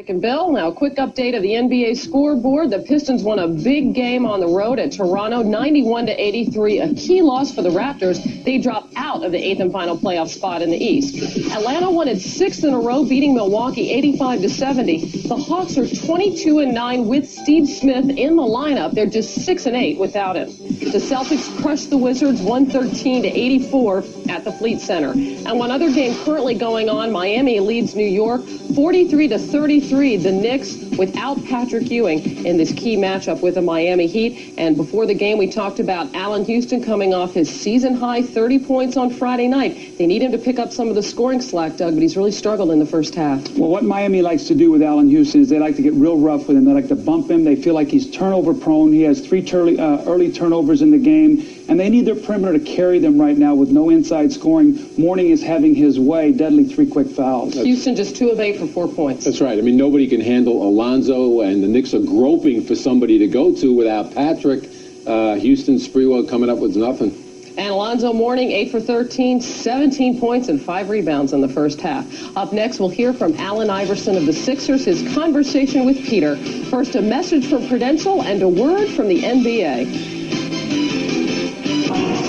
And Bill, now a quick update of the NBA scoreboard. The Pistons won a big game on the road at Toronto, 91-83, a key loss for the Raptors. They dropped out of the 8th and final playoff spot in the East. Atlanta won its 6th in a row, beating Milwaukee 85-70. The Hawks are 22-9 with Steve Smith in the lineup. They're just 6-8 without him. The Celtics crushed the Wizards 113-84 at the Fleet Center. And one other game currently going on, Miami leads New York 43-33. The Knicks without Patrick Ewing in this key matchup with the Miami Heat. And before the game, we talked about Allen Houston coming off his season-high 30 points on Friday night. They need him to pick up some of the scoring slack, Doug, but he's really struggled in the first half. Well, what Miami likes to do with Allen Houston is they like to get real rough with him. They like to bump him. They feel like he's turnover-prone. He has 3 early turnovers in the game. And they need their perimeter to carry them right now with no inside scoring. Mourning is having his way. Deadly 3 quick fouls. Houston just 2 of 8 for 4 points. That's right. I mean, nobody can handle Alonzo, and the Knicks are groping for somebody to go to without Patrick. Houston Sprewell coming up with nothing. And Alonzo Mourning, 8 for 13, 17 points and 5 rebounds in the first half. Up next, we'll hear from Allen Iverson of the Sixers, his conversation with Peter. First, a message from Prudential and a word from the NBA.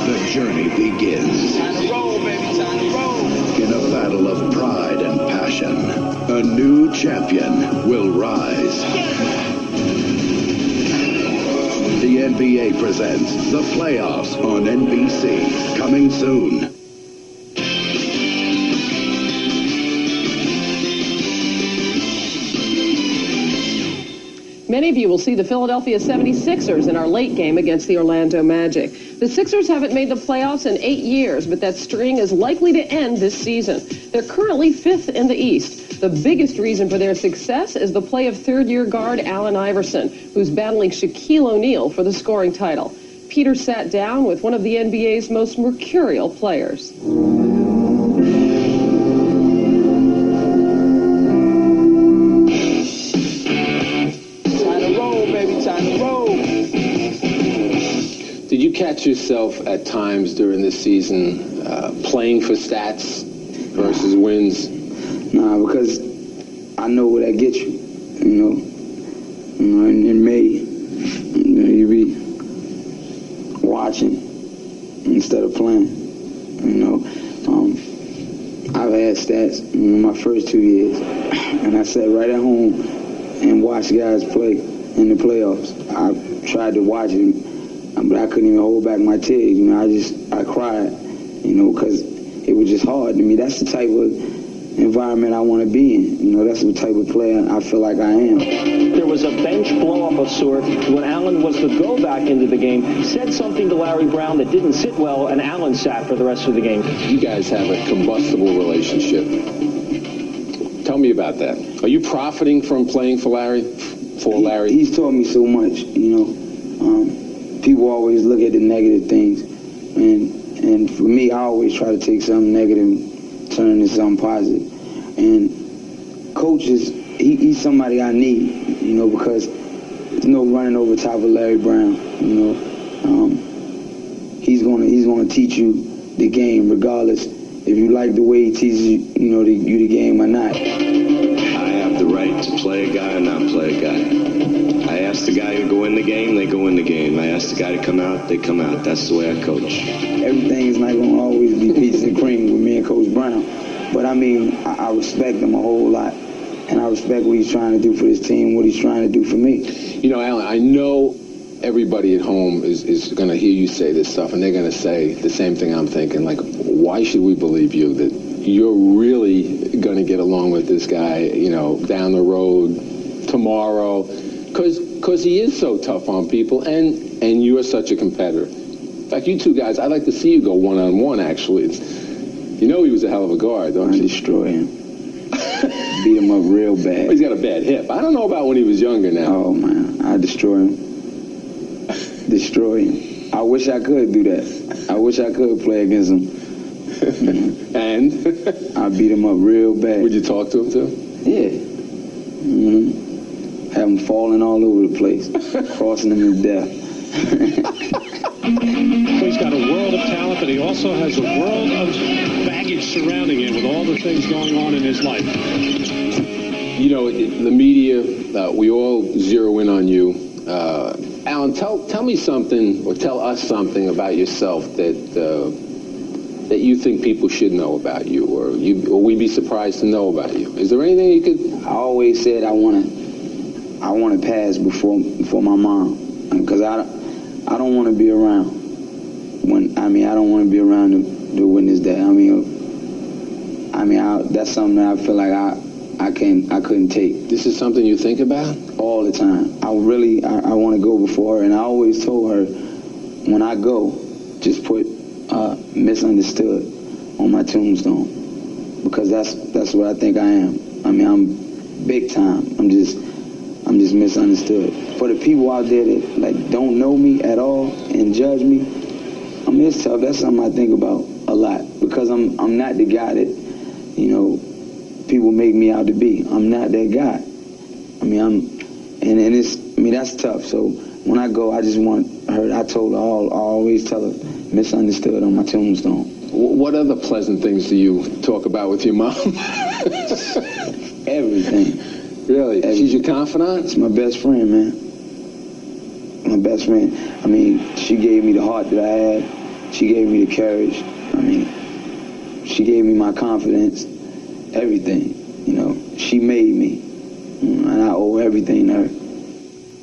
The journey begins. Time to roll, baby, time to roll. In a battle of pride and passion, a new champion will rise. The NBA presents the playoffs on NBC. Coming soon. Many of you will see the Philadelphia 76ers in our late game against the Orlando Magic. The Sixers haven't made the playoffs in 8 years, but that string is likely to end this season. They're currently 5th in the East. The biggest reason for their success is the play of third-year guard Allen Iverson, who's battling Shaquille O'Neal for the scoring title. Peter sat down with one of the NBA's most mercurial players. Did you catch yourself at times during this season playing for stats versus wins? Nah, because I know where that gets you, in May, you be watching instead of playing, I've had stats my first 2 years, and I sat right at home and watched guys play in the playoffs. I tried to watch it, but I couldn't even hold back my tears. I cried, because it was just hard to me. That's the type of environment I want to be in. That's the type of player I feel like I am. There was a bench blow-up of sort when Allen was to go back into the game, said something to Larry Brown that didn't sit well, and Allen sat for the rest of the game. You guys have a combustible relationship. Tell me about that. Are you profiting from playing for Larry? Larry? He's taught me so much, People always look at the negative things, and for me, I always try to take something negative and turn it into something positive. And Coach he's somebody I need, because there's no running over top of Larry Brown. He's gonna teach you the game, regardless if you like the way he teaches you, you the game or not. I have the right to play a guy or not play a guy. I ask the guy to go in the game, they go in the game. I ask the guy to come out, they come out. That's the way I coach. Everything's not going to always be peaches and cream with me and Coach Brown. But, I respect him a whole lot. And I respect what he's trying to do for his team, what he's trying to do for me. Allen, I know everybody at home is going to hear you say this stuff, and they're going to say the same thing I'm thinking. Like, why should we believe you that you're really going to get along with this guy, down the road tomorrow? Because he is so tough on people, and you're such a competitor. In fact, you two guys, I'd like to see you go one-on-one, actually. He was a hell of a guard, don't you? I destroy him. Beat him up real bad. Well, he's got a bad hip. I don't know about when he was younger now. Oh, man. I destroy him. Destroy him. I wish I could do that. I wish I could play against him. And? I beat him up real bad. Would you talk to him, too? Yeah. Have him falling all over the place, crossing him to death. He's got a world of talent, but he also has a world of baggage surrounding him with all the things going on in his life. You know, the media, we all zero in on you. Alan, tell me something, or tell us something about yourself that you think people should know about you, or we'd be surprised to know about you. Is there anything you could? I always said I want to pass before my mom, because I don't want to be around I don't want to be around to witness that. That's something that I feel like I couldn't take. This is something you think about all the time. I want to go before her, and I always told her, when I go, just put misunderstood on my tombstone, because that's what I think I am. I'm big time. I'm just misunderstood. For the people out there that like don't know me at all and judge me, it's tough. That's something I think about a lot, because I'm not the guy that people make me out to be. I'm not that guy. That's tough. So when I go, I just want her. I told her, I always tell her, misunderstood on my tombstone. What other pleasant things do you talk about with your mom? Everything. Really? Everything. She's your confidant? It's my best friend, man. My best friend. She gave me the heart that I had. She gave me the courage. She gave me my confidence. Everything. She made me. And I owe everything to her.